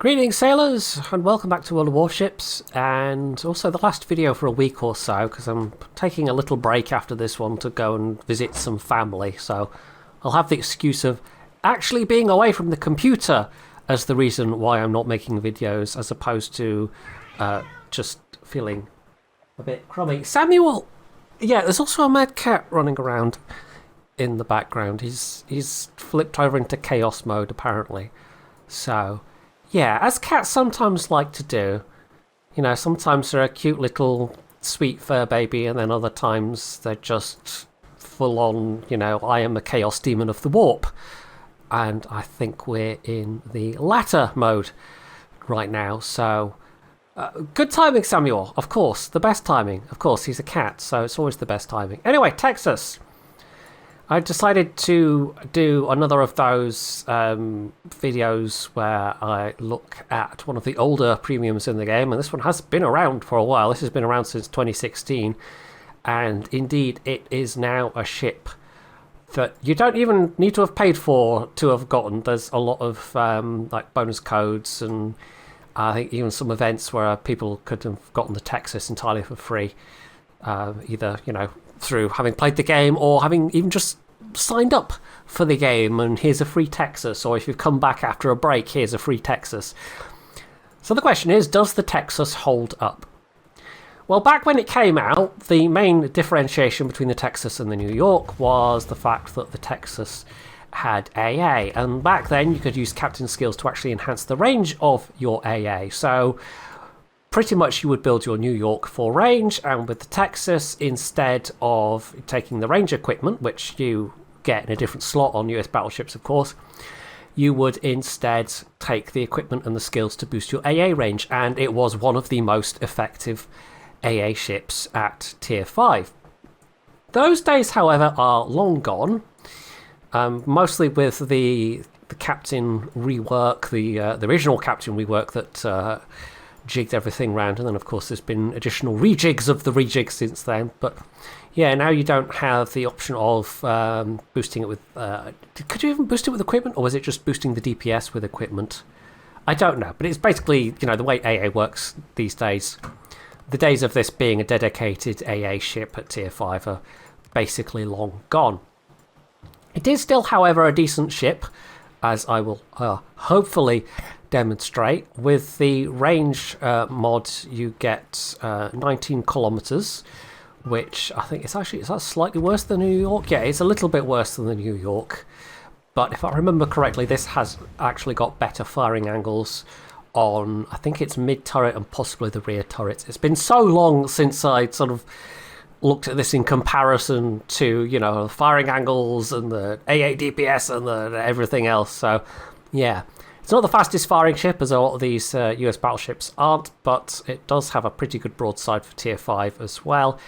Greetings sailors and welcome back to World of Warships, and also the last video for a week or so because I'm taking a little break after this one to go and visit some family, so I'll have the excuse of actually being away from the computer as the reason why I'm not making videos, as opposed to just feeling a bit crummy. Samuel! Yeah, there's also a mad cat running around in the background. He's flipped over into chaos mode apparently. So yeah, as cats sometimes like to do. You know, sometimes they're a cute little sweet fur baby, and then other times they're just full on, you know, I am a chaos demon of the warp. And I think we're in the latter mode right now, so good timing, Samuel, of course, the best timing. Of course, he's a cat, so it's always the best timing. Anyway, Texas. I decided to do another of those videos where I look at one of the older premiums in the game, and this one has been around for a while. This has been around since 2016, and indeed it is now a ship that you don't even need to have paid for to have gotten. There's a lot of like bonus codes, and I think even some events where people could have gotten the Texas entirely for free, either, you know, through having played the game or having even just signed up for the game and here's a free Texas, or if you've come back after a break, here's a free Texas. So the question is, does the Texas hold up? Well, back when it came out, the main differentiation between the Texas and the New York was the fact that the Texas had AA, and back then you could use captain skills to actually enhance the range of your AA. So pretty much you would build your New York for range, and with the Texas, instead of taking the range equipment, which you get in a different slot on US battleships of course, you would instead take the equipment and the skills to boost your AA range, and it was one of the most effective AA ships at tier 5. Those days, however, are long gone, mostly with the captain rework, the original captain rework that jigged everything round, and then of course there's been additional rejigs of the rejigs since then. But yeah, now you don't have the option of boosting it with could you even boost it with equipment, or was it just boosting the DPS with equipment? I don't know, but it's basically, you know, the way AA works these days. The days of this being a dedicated AA ship at tier 5 are basically long gone. It is still, however, a decent ship, as I will hopefully demonstrate. With the range mod, you get 19 kilometers, which I think is that slightly worse than New York? Yeah, it's a little bit worse than the New York, but if I remember correctly, this has actually got better firing angles on, I think it's mid turret and possibly the rear turrets. It's been so long since I sort of looked at this in comparison to, you know, the firing angles and the AA DPS and the everything else. So yeah, it's not the fastest firing ship, as a lot of these US battleships aren't, but it does have a pretty good broadside for tier 5 as well.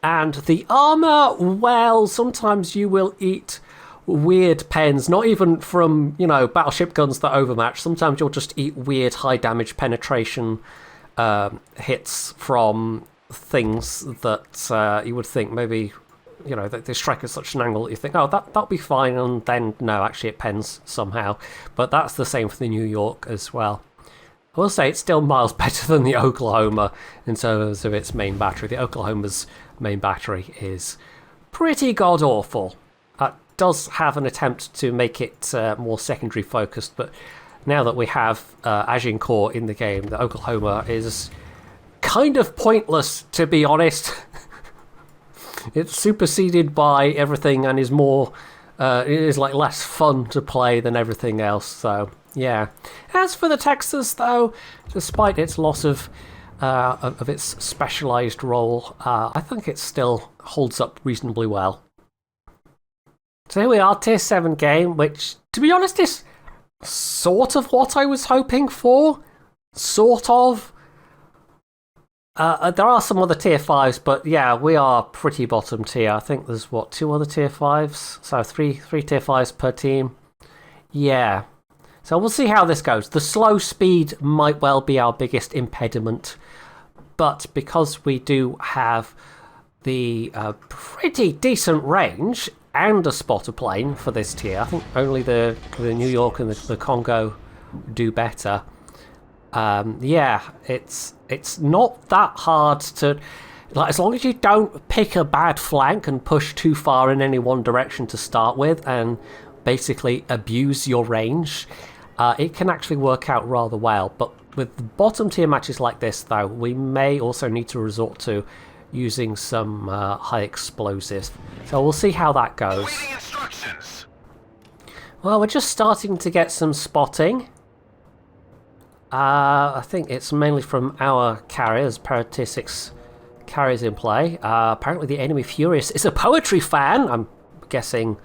And the armor, well, sometimes you will eat weird pens, not even from, you know, battleship guns that overmatch. Sometimes you'll just eat weird high damage penetration hits from things that you would think maybe, you know, they strike at such an angle that you think, oh, that'll be fine, and then no, actually it pens somehow. But that's the same for the New York as well. I will say it's still miles better than the Oklahoma in terms of its main battery. The Oklahoma's main battery is pretty god-awful. It does have an attempt to make it more secondary focused, but now that we have Agincourt in the game, the Oklahoma is kind of pointless, to be honest. It's superseded by everything and is more, it is like less fun to play than everything else, so yeah. As for the Texas though, despite its loss of its specialised role, I think it still holds up reasonably well. So here we are, tier 7 game, which, to be honest, is sort of what I was hoping for. Sort of. There are some other tier 5s, but yeah, we are pretty bottom tier. I think there's, what, 2 other tier 5s? So three tier 5s per team. Yeah. So we'll see how this goes. The slow speed might well be our biggest impediment, but because we do have the pretty decent range and a spotter plane for this tier, I think only the New York and the Congo do better. Yeah, it's not that hard to... Like, as long as you don't pick a bad flank and push too far in any one direction to start with and basically abuse your range, it can actually work out rather well. But with bottom tier matches like this, though, we may also need to resort to using some high explosives. So we'll see how that goes. Well, we're just starting to get some spotting. I think it's mainly from our carriers, pair of tier 6 carriers in play. Apparently the enemy Furious is a poetry fan. I'm guessing...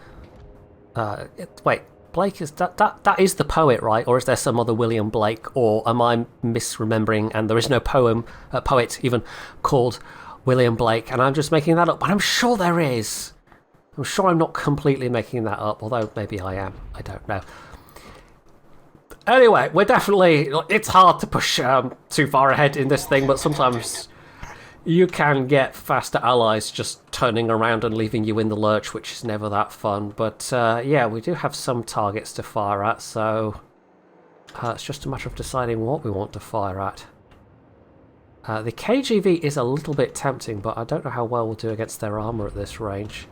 wait, Blake, is that is the poet, right? Or is there some other William Blake? Or am I misremembering and there is no poet even called William Blake and I'm just making that up? But I'm sure there is. I'm sure I'm not completely making that up, although maybe I am. I don't know. Anyway, we're definitely... It's hard to push too far ahead in this thing, but sometimes you can get faster allies just turning around and leaving you in the lurch, which is never that fun. But yeah, we do have some targets to fire at, so it's just a matter of deciding what we want to fire at. The KGV is a little bit tempting, but I don't know how well we'll do against their armour at this range.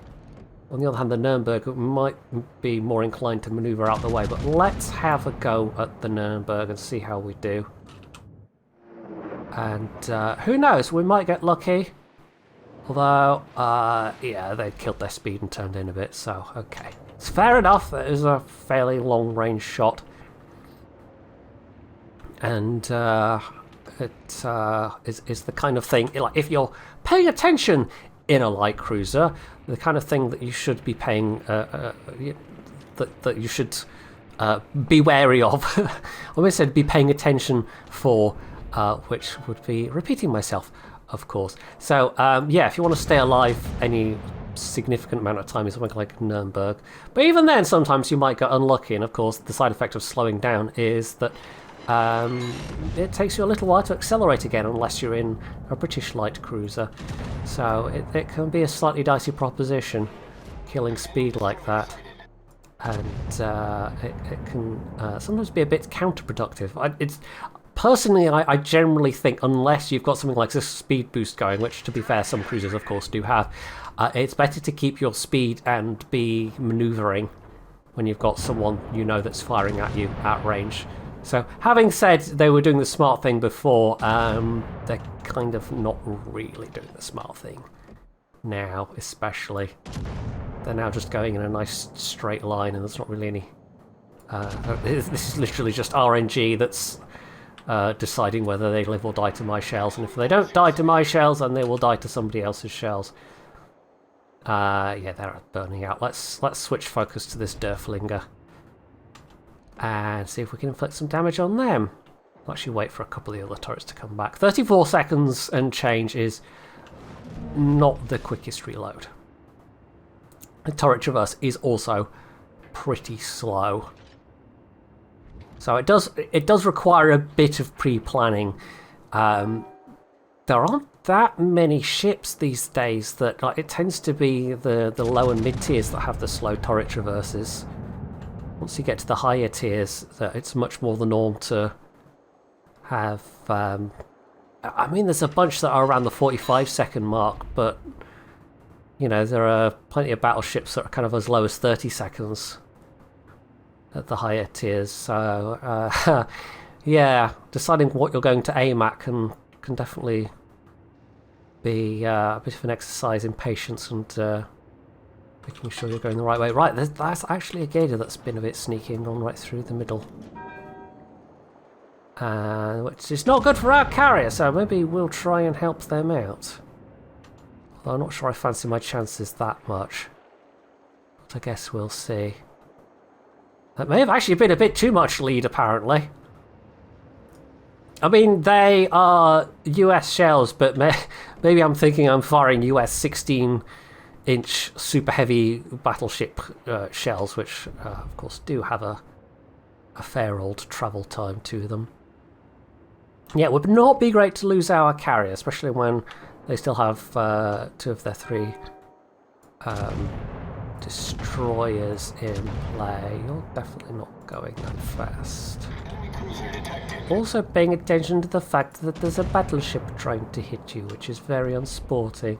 On the other hand, the Nuremberg might be more inclined to manoeuvre out the way, but let's have a go at the Nuremberg and see how we do. And who knows, we might get lucky. Although, yeah, they killed their speed and turned in a bit, so okay. It's fair enough, it is a fairly long-range shot. And it is the kind of thing, like, if you're paying attention in a light cruiser, the kind of thing that you should be paying, that you should be wary of. I almost said be paying attention for, which would be repeating myself, of course. So, yeah, if you want to stay alive any significant amount of time, it's something like Nuremberg. But even then, sometimes you might get unlucky, and of course, the side effect of slowing down is that it takes you a little while to accelerate again unless you're in a British light cruiser. So it can be a slightly dicey proposition, killing speed like that. And it can sometimes be a bit counterproductive. Personally, I generally think unless you've got something like this speed boost going, which to be fair some cruisers of course do have, it's better to keep your speed and be manoeuvring when you've got someone you know that's firing at you at range. So, having said they were doing the smart thing before, they're kind of not really doing the smart thing now, especially. They're now just going in a nice straight line, and there's not really any... this is literally just RNG that's deciding whether they live or die to my shells, and if they don't die to my shells, then they will die to somebody else's shells. Yeah, they're burning out. Let's switch focus to this Derflinger. And see if we can inflict some damage on them. I'll actually wait for a couple of the other turrets to come back. 34 seconds and change is not the quickest reload. The turret traverse is also pretty slow. So it does require a bit of pre-planning. There aren't that many ships these days that... Like, it tends to be the low and mid tiers that have the slow turret traverses. Once you get to the higher tiers, it's much more the norm to have... I mean, there's a bunch that are around the 45-second mark, but, you know, there are plenty of battleships that are kind of as low as 30 seconds at the higher tiers. So, yeah, deciding what you're going to aim at can definitely be a bit of an exercise in patience and... making sure you're going the right way. Right, that's actually a Gator that's been a bit sneaky and gone right through the middle. Which is not good for our carrier, so maybe we'll try and help them out. Although I'm not sure I fancy my chances that much. But I guess we'll see. That may have actually been a bit too much lead, apparently. I mean, they are US shells, but maybe I'm thinking I'm firing US 16-inch super heavy battleship shells, which of course do have a fair old travel time to them. Yeah, it would not be great to lose our carrier, especially when they still have two of their three destroyers in play. You're definitely not going that fast. Also paying attention to the fact that there's a battleship trying to hit you, which is very unsporting.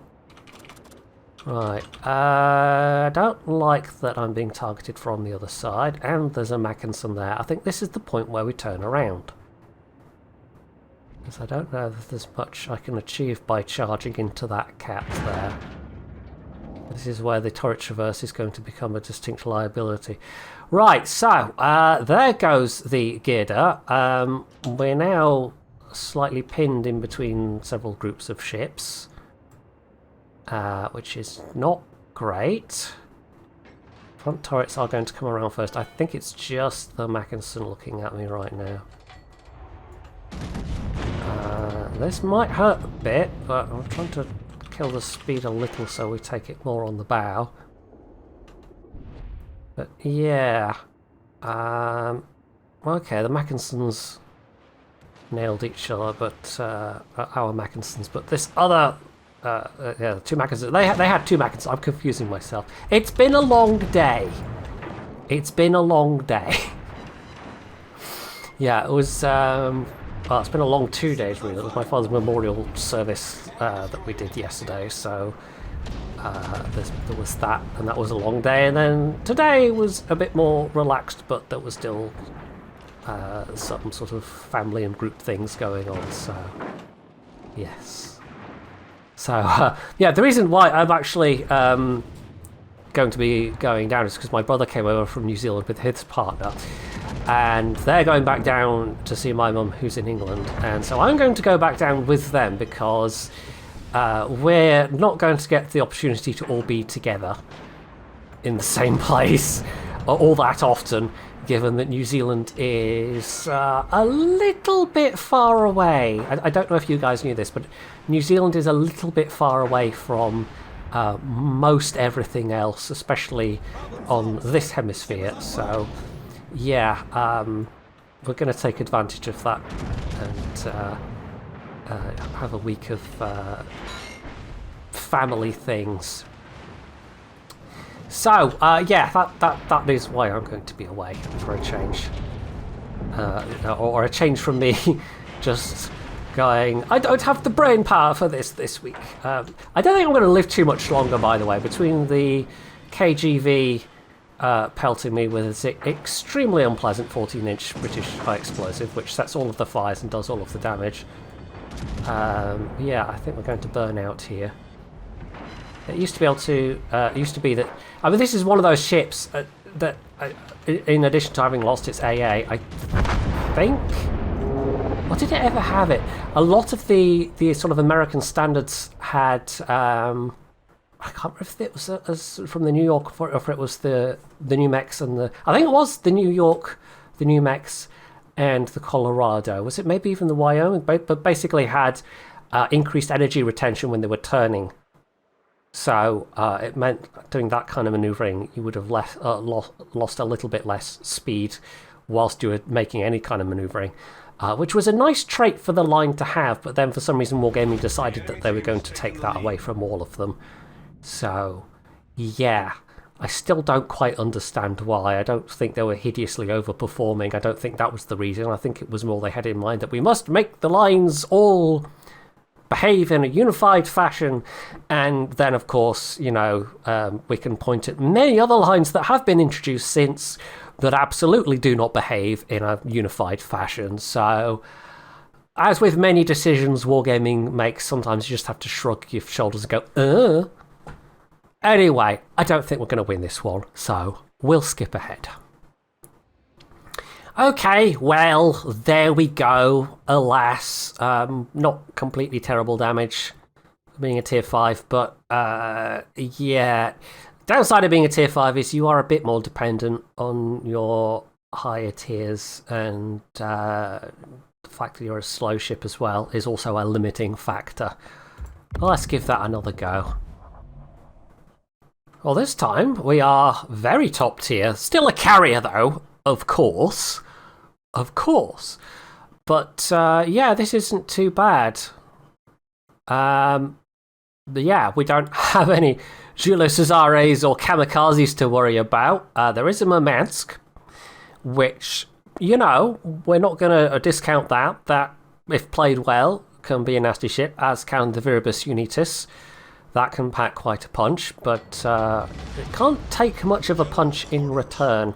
Right, I don't like that I'm being targeted from the other side, and there's a Mackinson there. I think this is the point where we turn around. Because I don't know if there's much I can achieve by charging into that cat there. This is where the turret traverse is going to become a distinct liability. Right, so, there goes the Girder. We're now slightly pinned in between several groups of ships. Which is not great. Front turrets are going to come around first. I think it's just the Mackinson looking at me right now. This might hurt a bit, but I'm trying to kill the speed a little so we take it more on the bow. But yeah. Okay, the Mackinsons nailed each other, but our Mackinsons, but this other yeah, two Mackinsons. They had two Mackinsons. I'm confusing myself. It's been a long day. It's been a long day. Yeah, it was. Well, it's been a long 2 days really. It was my father's memorial service that we did yesterday, so there was that, and that was a long day. And then today was a bit more relaxed, but there was still some sort of family and group things going on. So yes. So, yeah, the reason why I'm actually going to be going down is because my brother came over from New Zealand with his partner, and they're going back down to see my mum who's in England, and so I'm going to go back down with them because we're not going to get the opportunity to all be together in the same place all that often, given that New Zealand is a little bit far away. I don't know if you guys knew this, but New Zealand is a little bit far away from most everything else, especially on this hemisphere. So, yeah, we're going to take advantage of that and have a week of family things. So, yeah, that is why I'm going to be away for a change. Or a change from me just going, I don't have the brain power for this week. I don't think I'm going to live too much longer, by the way, between the KGV pelting me with its extremely unpleasant 14-inch British high explosive, which sets all of the fires and does all of the damage. Yeah, I think we're going to burn out here. It used to be able to, it used to be that, I mean, this is one of those ships that, in addition to having lost its AA, I think, or did it ever have it? A lot of the sort of American standards had, I can't remember if it was from the New York, or if it was the New Mex and the, I think it was the New York, the New Mex and the Colorado. Was it maybe even the Wyoming? But basically had increased energy retention when they were turning. So it meant doing that kind of manoeuvring, you would have lost a little bit less speed whilst you were making any kind of manoeuvring, which was a nice trait for the line to have, but then for some reason Wargaming decided that they were going to take that away from all of them. So, yeah, I still don't quite understand why. I don't think they were hideously overperforming. I don't think that was the reason. I think it was more they had in mind that we must make the lines all behave in a unified fashion, and then of course, you know, we can point at many other lines that have been introduced since that absolutely do not behave in a unified fashion. So, as with many decisions Wargaming makes, sometimes you just have to shrug your shoulders and go, Anyway, I don't think we're going to win this one, so we'll skip ahead. Okay, well, there we go. Alas, not completely terrible damage being a tier 5, but yeah. Downside of being a tier 5 is you are a bit more dependent on your higher tiers, and the fact that you're a slow ship as well is also a limiting factor. Well, let's give that another go. Well, this time we are very top tier. Still a carrier, though, of course. Of course. But, yeah, this isn't too bad. But yeah, we don't have any Julius Caesares or kamikazes to worry about. There is a Murmansk, which, you know, we're not going to discount that. That, if played well, can be a nasty ship, as can the Viribus Unitas. That can pack quite a punch, but it can't take much of a punch in return.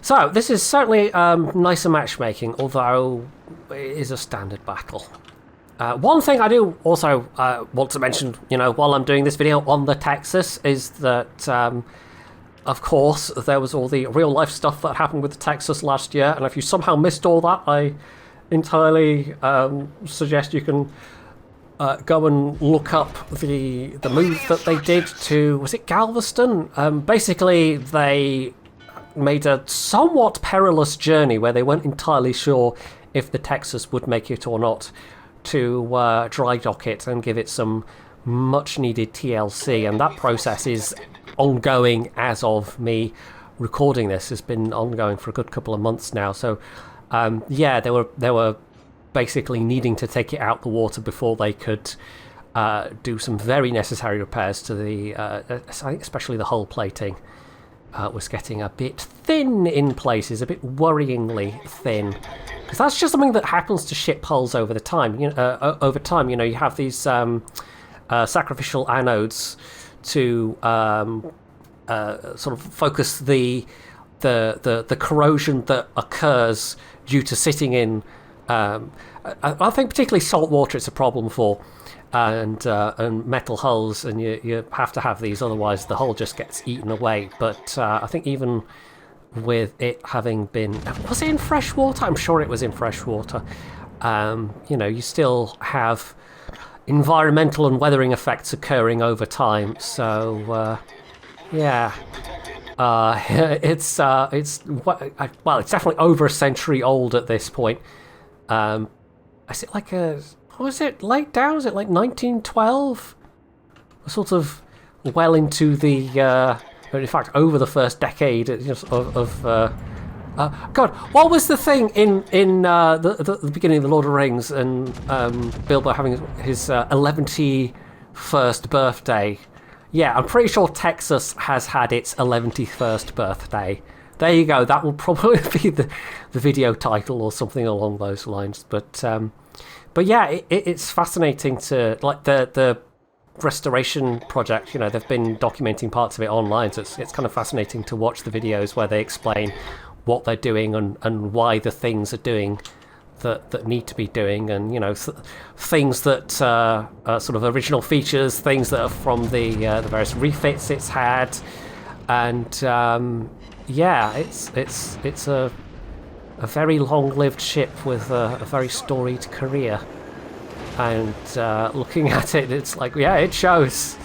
So, this is certainly nicer matchmaking, although it is a standard battle. One thing I do also want to mention, you know, while I'm doing this video on the Texas, is that, of course, there was all the real-life stuff that happened with the Texas last year, and if you somehow missed all that, I entirely suggest you can go and look up the move that they did to, was it Galveston? Basically, they made a somewhat perilous journey where they weren't entirely sure if the Texas would make it or not to dry dock it and give it some much needed TLC, and that process is ongoing as of me recording this. Has been ongoing for a good couple of months now, so yeah, they were basically needing to take it out the water before they could do some very necessary repairs to the especially the hull plating. Was getting a bit thin in places, a bit worryingly thin, because that's just something that happens to ship hulls over the time. Over time, you know, you have these sacrificial anodes to sort of focus the corrosion that occurs due to sitting in. I think particularly salt water it's a problem for, and metal hulls, and you have to have these, otherwise the hull just gets eaten away. But I think even with it having been, was it in fresh water? I'm sure it was in fresh water. You know, you still have environmental and weathering effects occurring over time. So yeah, it's well, it's definitely over a century old at this point. Is it like a, was it late down? Was it like 1912? Sort of well into the, in fact, over the first decade of God, what was the thing in the beginning of The Lord of the Rings and Bilbo having his 11th birthday? Yeah, I'm pretty sure Texas has had its 11th birthday. There you go. That will probably be the video title or something along those lines. But yeah, it's fascinating to, like, the restoration project. You know, they've been documenting parts of it online, so it's kind of fascinating to watch the videos where they explain what they're doing and why the things are doing that need to be doing, and, you know, things that are sort of original features, things that are from the various refits it's had, and yeah, it's a very long-lived ship with a very storied career, and looking at it, it's like, yeah, it shows.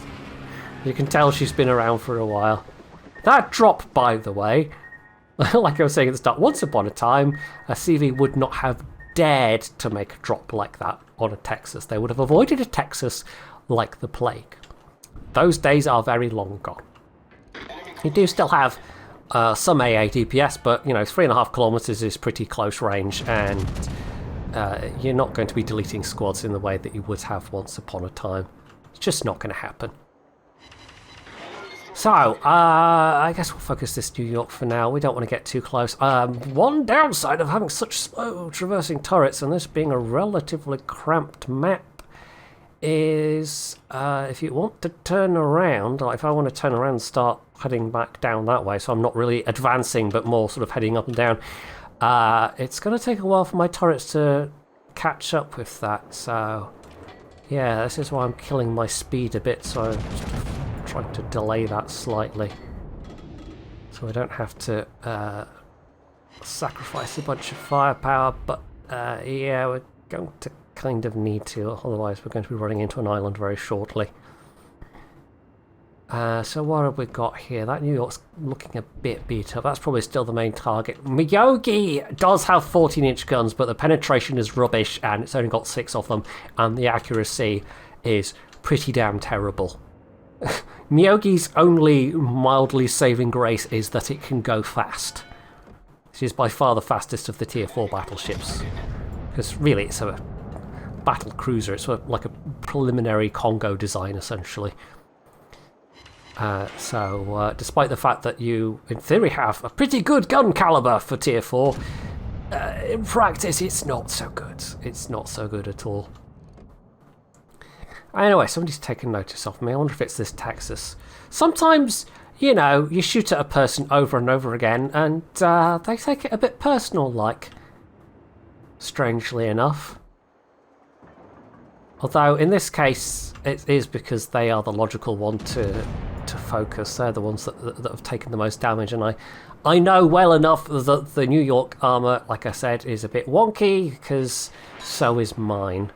You can tell she's been around for a while. That drop, by the way, like I was saying at the start, once upon a time, a CV would not have dared to make a drop like that on a Texas. They would have avoided a Texas like the plague. Those days are very long gone. You do still have some AA DPS, but, you know, 3.5 kilometers is pretty close range, and you're not going to be deleting squads in the way that you would have once upon a time. It's just not going to happen. So, I guess we'll focus this New York for now. We don't want to get too close. One downside of having such slow traversing turrets and this being a relatively cramped map is if you want to turn around, like if I want to turn around and start heading back down that way, so I'm not really advancing but more sort of heading up and down, it's going to take a while for my turrets to catch up with that. So yeah, this is why I'm killing my speed a bit, so I'm sort of trying to delay that slightly so I don't have to sacrifice a bunch of firepower, but yeah, we're going to kind of need to, otherwise we're going to be running into an island very shortly. So what have we got here? That New York's looking a bit beat up. That's probably still the main target. Miyogi does have 14-inch guns, but the penetration is rubbish, and it's only got 6 of them, and the accuracy is pretty damn terrible. Miyogi's only mildly saving grace is that it can go fast. This is by far the fastest of the Tier 4 battleships, because really it's a battle cruiser. It's like a preliminary Congo design, essentially. Despite the fact that you, in theory, have a pretty good gun caliber for tier 4, in practice it's not so good. It's not so good at all. Anyway, somebody's taken notice of me. I wonder if it's this Texas. Sometimes, you know, you shoot at a person over and over again and they take it a bit personal, like. Strangely enough. Although, in this case, it is because they are the logical one to focus. They're the ones that have taken the most damage, and I know well enough that the New York armour, like I said, is a bit wonky, because so is mine.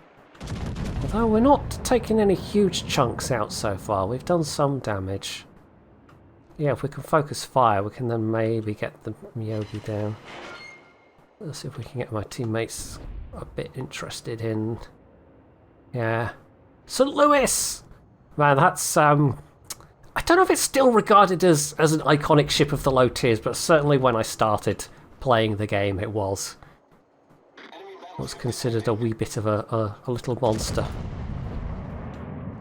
Although we're not taking any huge chunks out so far. We've done some damage. Yeah, if we can focus fire, we can then maybe get the Myogi down. Let's see if we can get my teammates a bit interested in... Yeah. St. Louis! Man, that's... I don't know if it's still regarded as an iconic ship of the low tiers, but certainly when I started playing the game it was. It was considered a wee bit of a little monster.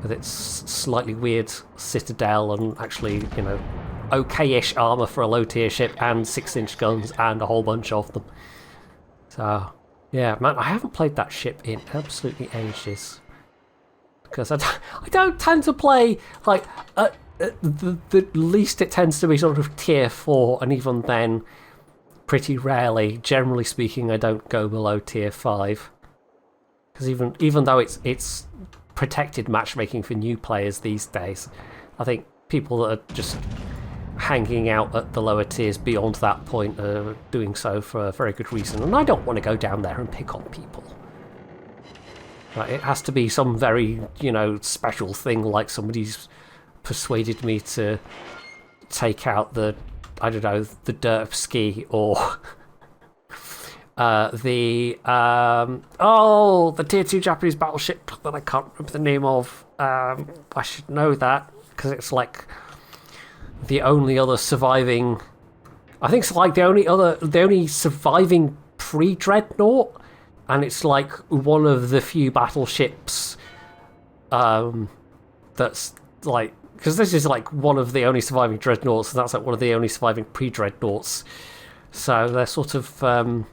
With its slightly weird citadel and actually, you know, okay-ish armour for a low tier ship and 6-inch guns and a whole bunch of them. So, yeah, man, I haven't played that ship in absolutely ages. Because I don't tend to play, like, the least it tends to be sort of tier 4, and even then, pretty rarely, generally speaking, I don't go below tier 5. Because even though it's protected matchmaking for new players these days, I think people that are just hanging out at the lower tiers beyond that point are doing so for a very good reason, and I don't want to go down there and pick on people. It has to be some very, you know, special thing, like somebody's persuaded me to take out the, I don't know, the derp ski, or the tier 2 Japanese battleship that I can't remember the name of. I should know that, because it's like the only other surviving, I think it's like the only surviving pre-dreadnought, and it's like one of the few battleships that's like, because this is like one of the only surviving dreadnoughts, and that's like one of the only surviving pre-dreadnoughts, so they're sort of a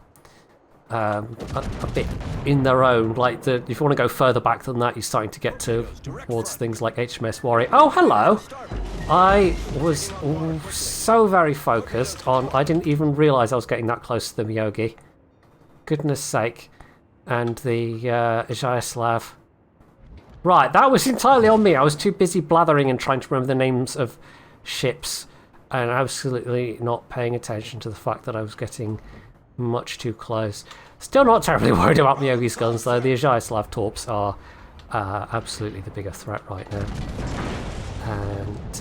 bit in their own. Like, if you want to go further back than that, you're starting to get towards things like HMS Warrior. Oh, hello! I was so very focused on, I didn't even realise I was getting that close to the Myogi. Goodness sake. And the Izyaslav. Right, that was entirely on me. I was too busy blathering and trying to remember the names of ships, and absolutely not paying attention to the fact that I was getting much too close. Still not terribly worried about Myogi's guns, though. The Izyaslav torps are absolutely the bigger threat right now. And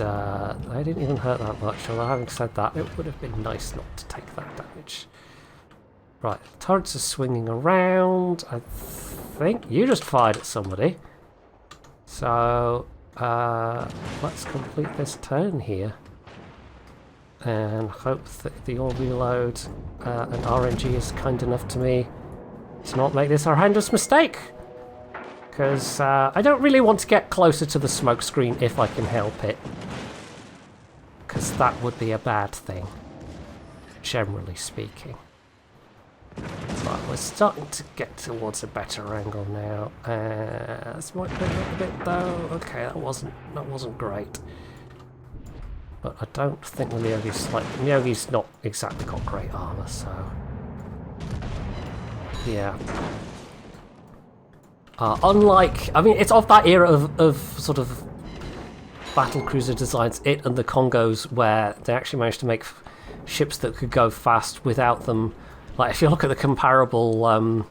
they didn't even hurt that much, although having said that, it would have been nice not to take that damage. Right, turrets are swinging around. I think you just fired at somebody. So, let's complete this turn here. And hope that the all reload and RNG is kind enough to me to not make this a horrendous mistake. Because I don't really want to get closer to the smoke screen if I can help it. Because that would be a bad thing, generally speaking. Right, we're starting to get towards a better angle now. This might be a little bit though. Okay, that wasn't great. But I don't think the Myogi's not exactly got great armour, so yeah. Unlike, I mean, it's of that era of sort of battlecruiser designs, it and the Congos, where they actually managed to make ships that could go fast without them. Like, if you look at the comparable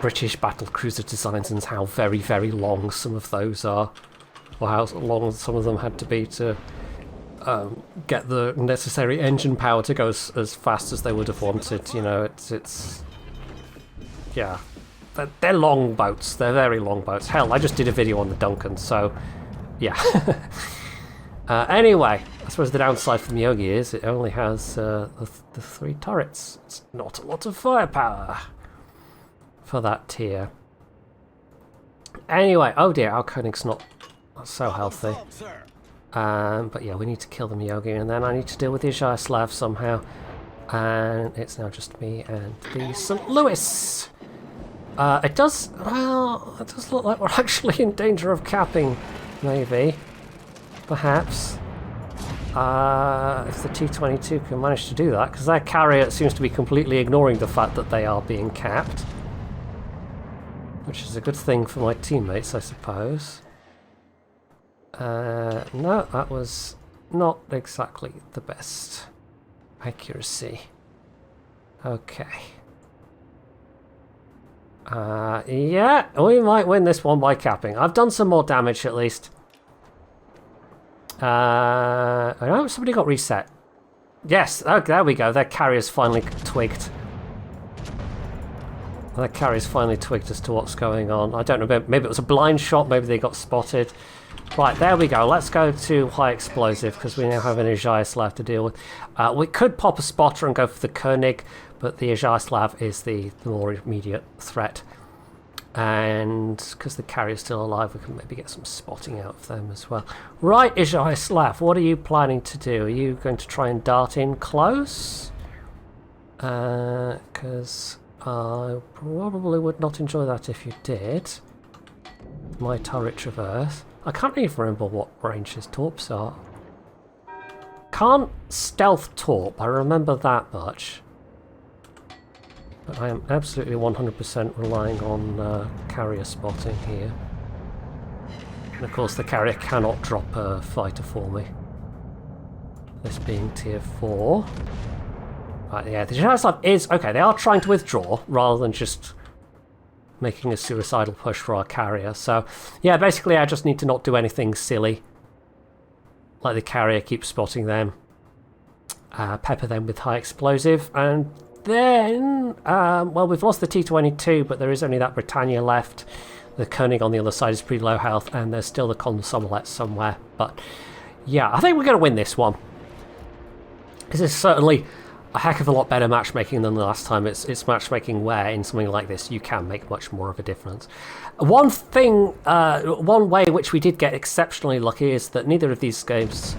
British battlecruiser designs and how very, very long some of those are, or how long some of them had to be to get the necessary engine power to go as fast as they would have wanted, you know, it's yeah. They're long boats. They're very long boats. Hell, I just did a video on the Duncan, so yeah. Anyway, I suppose the downside for Myogi is it only has the 3 turrets. It's not a lot of firepower for that tier. Anyway, oh dear, our Koenig's not so healthy. But yeah, we need to kill them Yogi, and then I need to deal with the Yaroslav somehow. And it's now just me and the St. Louis. It does look like we're actually in danger of capping, maybe. Perhaps. If the T-22 can manage to do that, because their carrier seems to be completely ignoring the fact that they are being capped. Which is a good thing for my teammates, I suppose. No, that was not exactly the best accuracy. Okay. Yeah, we might win this one by capping. I've done some more damage at least. I know somebody got reset. Yes, oh, there we go. Their carrier's finally twigged. Their carrier's finally twigged as to what's going on. I don't know, maybe it was a blind shot, maybe they got spotted. Right, there we go. Let's go to high explosive, because we now have an Yaroslav to deal with. We could pop a spotter and go for the Koenig, but the Yaroslav is the more immediate threat. And because the carrier's still alive, we can maybe get some spotting out of them as well. Right, Yaroslav, what are you planning to do? Are you going to try and dart in close? Because I probably would not enjoy that if you did. My turret traverse. I can't even remember what range his torps are. Can't stealth torp, I remember that much. But I am absolutely 100% relying on carrier spotting here. And of course the carrier cannot drop a fighter for me. This being tier 4. Right, yeah, the Yaroslav is... Okay, they are trying to withdraw rather than just making a suicidal push for our carrier. So, yeah, basically I just need to not do anything silly. Like the carrier, keep spotting them. Pepper them with high explosive, and then, well, we've lost the T-22, but there is only that Britannia left. The Koenig on the other side is pretty low health, and there's still the Consommeret somewhere. But, yeah, I think we're going to win this one. This is certainly a heck of a lot better matchmaking than the last time. It's matchmaking where, in something like this, you can make much more of a difference. One thing, one way in which we did get exceptionally lucky is that neither of these games...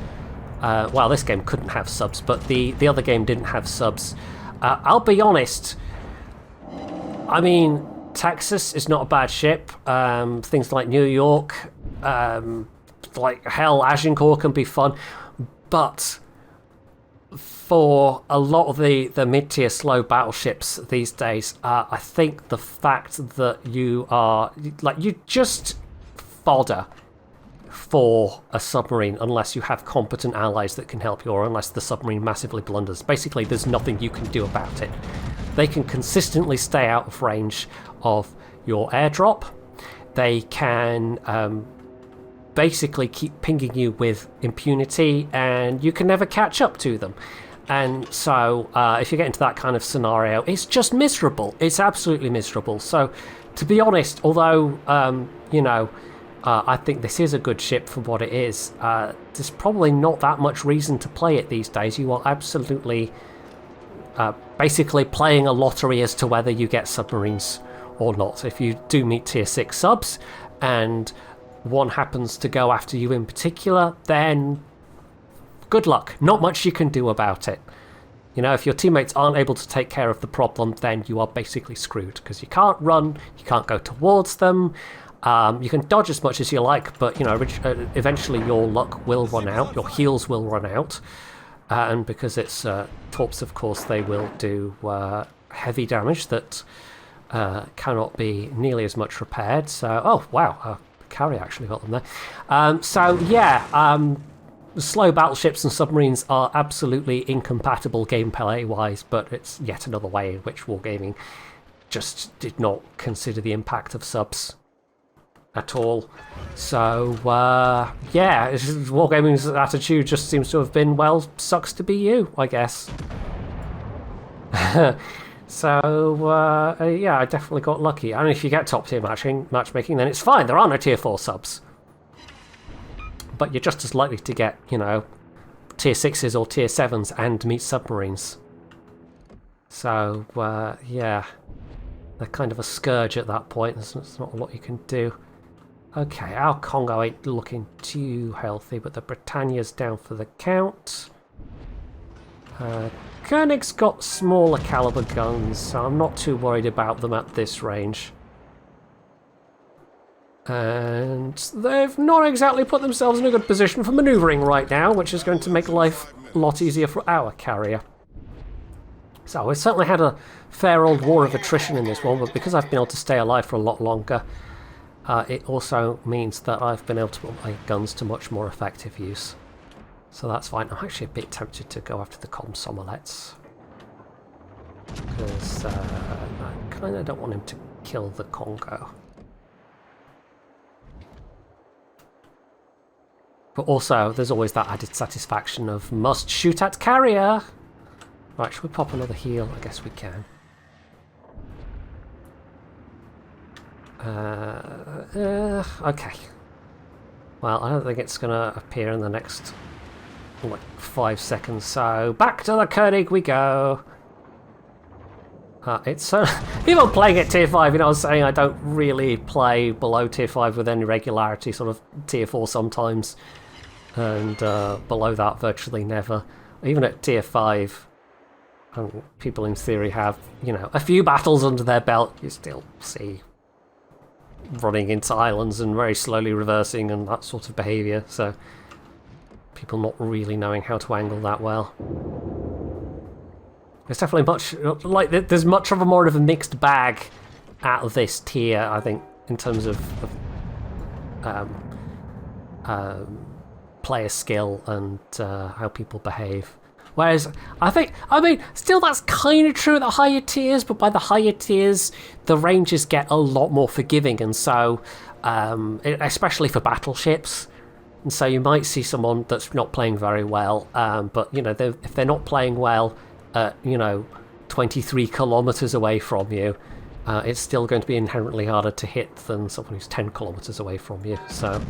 well, this game couldn't have subs, but the other game didn't have subs. I'll be honest, I mean, Texas is not a bad ship. Things like New York, like hell, Agincourt can be fun. But for a lot of the mid-tier slow battleships these days, I think the fact that you are, like, you just fodder for a submarine unless you have competent allies that can help you, or unless the submarine massively blunders. Basically, there's nothing you can do about it. They can consistently stay out of range of your airdrop. They can basically keep pinging you with impunity, and you can never catch up to them. And so if you get into that kind of scenario, it's just miserable. It's absolutely miserable. So to be honest, although you know, I think this is a good ship for what it is, there's probably not that much reason to play it these days. You are absolutely basically playing a lottery as to whether you get submarines or not. If you do meet tier 6 subs and one happens to go after you in particular, then good luck. Not much you can do about it. You know, if your teammates aren't able to take care of the problem, then you are basically screwed, because you can't run, you can't go towards them. You can dodge as much as you like, but, you know, eventually your luck will run out, your heals will run out, and because it's torps, of course, they will do heavy damage that cannot be nearly as much repaired. So, oh wow, carrier actually got them there. So yeah, slow battleships and submarines are absolutely incompatible gameplay-wise, but it's yet another way in which wargaming just did not consider the impact of subs at all. So yeah, wargaming's attitude just seems to have been, well, sucks to be you, I guess. So yeah, I definitely got lucky. I mean, if you get top tier matchmaking, then it's fine. There are no tier 4 subs, but you're just as likely to get, you know, tier 6s or tier 7s and meet submarines. So yeah, they're kind of a scourge at that point. There's not a lot you can do. Okay, our Congo ain't looking too healthy, but the Britannia's down for the count. Koenig's got smaller caliber guns, so I'm not too worried about them at this range. And they've not exactly put themselves in a good position for manoeuvring right now, which is going to make life a lot easier for our carrier. So we've certainly had a fair old war of attrition in this one, but because I've been able to stay alive for a lot longer, it also means that I've been able to put my guns to much more effective use. So that's fine. I'm actually a bit tempted to go after the Komsomolets, because I kind of don't want him to kill the Congo. But also, there's always that added satisfaction of must shoot at carrier. Right, should we pop another heal? I guess we can. Okay. Well, I don't think it's going to appear in the next, like, 5 seconds, so back to the Koenig we go. It's so... Even playing at tier 5, you know, I was saying I don't really play below tier 5 with any regularity, sort of tier 4 sometimes, and below that virtually never. Even at tier 5, people in theory have, you know, a few battles under their belt. You still see running into islands and very slowly reversing and that sort of behaviour, so people not really knowing how to angle that well. There's definitely much, like, there's much of a more of a mixed bag at this tier, I think, in terms of player skill and how people behave. Whereas, I mean, still that's kind of true at the higher tiers, but by the higher tiers, the ranges get a lot more forgiving, and so, especially for battleships, and so you might see someone that's not playing very well, but, you know, if they're not playing well, you know, 23 kilometers away from you, it's still going to be inherently harder to hit than someone who's 10 kilometers away from you, so,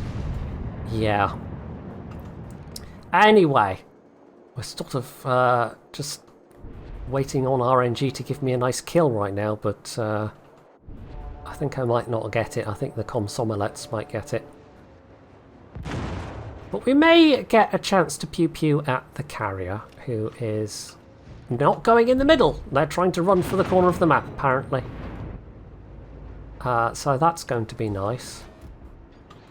yeah. Anyway, we're sort of just waiting on RNG to give me a nice kill right now, but I think I might not get it. I think the Komsomolets might get it. But we may get a chance to pew-pew at the carrier, who is not going in the middle. They're trying to run for the corner of the map, apparently. So that's going to be nice.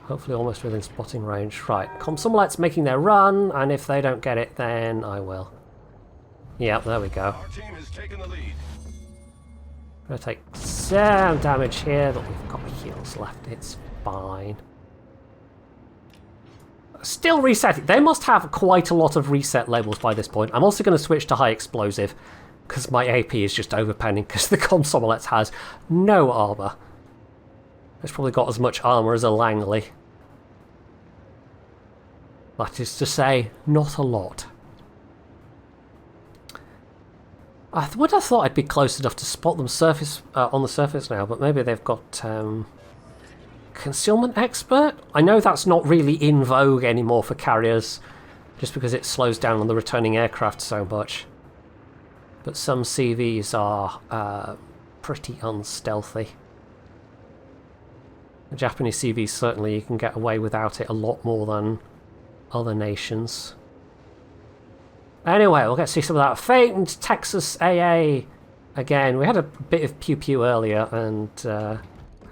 Hopefully almost within spotting range. Right, Komsomolets making their run, and if they don't get it, then I will. Yep, there we go. Our team has taken the lead. I'm going to take some damage here, but we've got heals left. It's fine. Still resetting. They must have quite a lot of reset labels by this point. I'm also going to switch to high explosive, because my AP is just overpenning, because the Komsomolets has no armour. It's probably got as much armour as a Langley. That is to say, not a lot. I would have thought I'd be close enough to spot them on the surface now, but maybe they've got concealment expert? I know that's not really in vogue anymore for carriers, just because it slows down on the returning aircraft so much. But some CVs are pretty unstealthy. The Japanese CVs, certainly you can get away without it a lot more than other nations. Anyway, we'll get to see some of that. Famed Texas AA again. We had a bit of pew-pew earlier and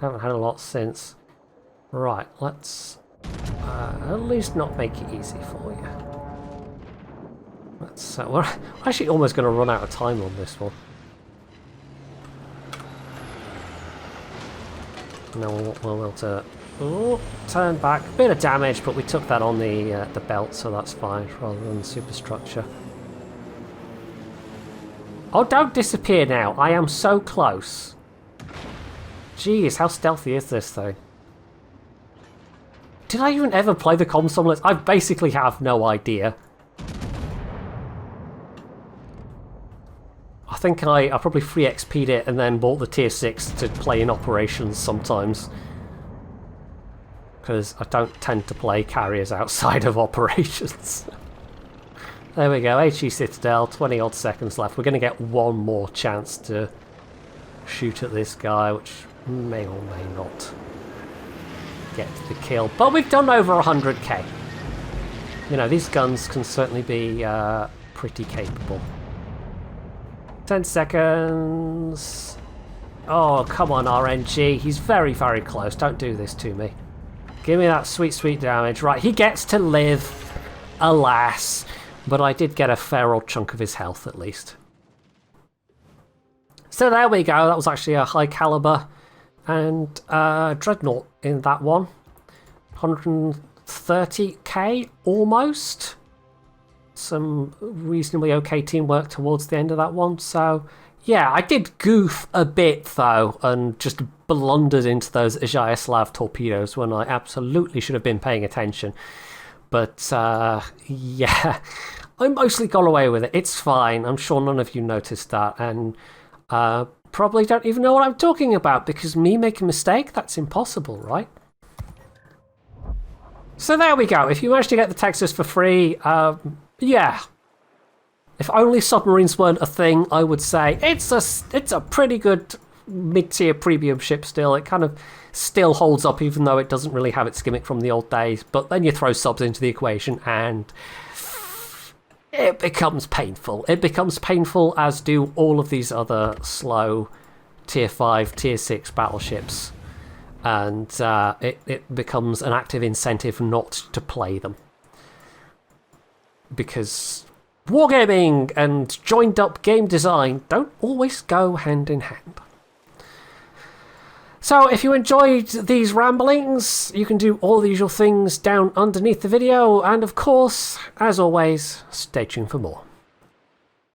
haven't had a lot since. Right, let's at least not make it easy for you. Let's, we're actually almost going to run out of time on this one. No, we'll to turn back. Bit of damage, but we took that on the belt, so that's fine, rather than the superstructure. Oh, don't disappear now. I am so close. Jeez, how stealthy is this thing? Did I even ever play the Komsomolets? I basically have no idea. I think I probably free XP'd it and then bought the tier 6 to play in operations sometimes. Because I don't tend to play carriers outside of operations. There we go, HE Citadel, 20 odd seconds left. We're going to get one more chance to shoot at this guy, which may or may not get the kill. But we've done over 100k. You know, these guns can certainly be pretty capable. 10 seconds. Oh, come on, RNG. He's very, very close. Don't do this to me. Give me that sweet, sweet damage. Right, he gets to live, alas. But I did get a fair old chunk of his health, at least. So there we go. That was actually a high caliber and dreadnought in that one. 130k almost. Some reasonably okay teamwork towards the end of that one. So yeah, I did goof a bit though and just blundered into those Zhyaslav torpedoes when I absolutely should have been paying attention. But yeah, I mostly got away with it. It's fine. I'm sure none of you noticed that, and probably don't even know what I'm talking about, because me make a mistake, that's impossible, right? So there we go. If you managed to get the Texas for free, yeah. If only submarines weren't a thing, I would say it's a pretty good mid-tier premium ship still. It kind of still holds up, even though it doesn't really have its gimmick from the old days. But then you throw subs into the equation and it becomes painful. It becomes painful, as do all of these other slow tier 5, tier 6 battleships. And it becomes an active incentive not to play them. Because wargaming and joined up game design don't always go hand in hand. So if you enjoyed these ramblings, you can do all the usual things down underneath the video, and of course, as always, stay tuned for more.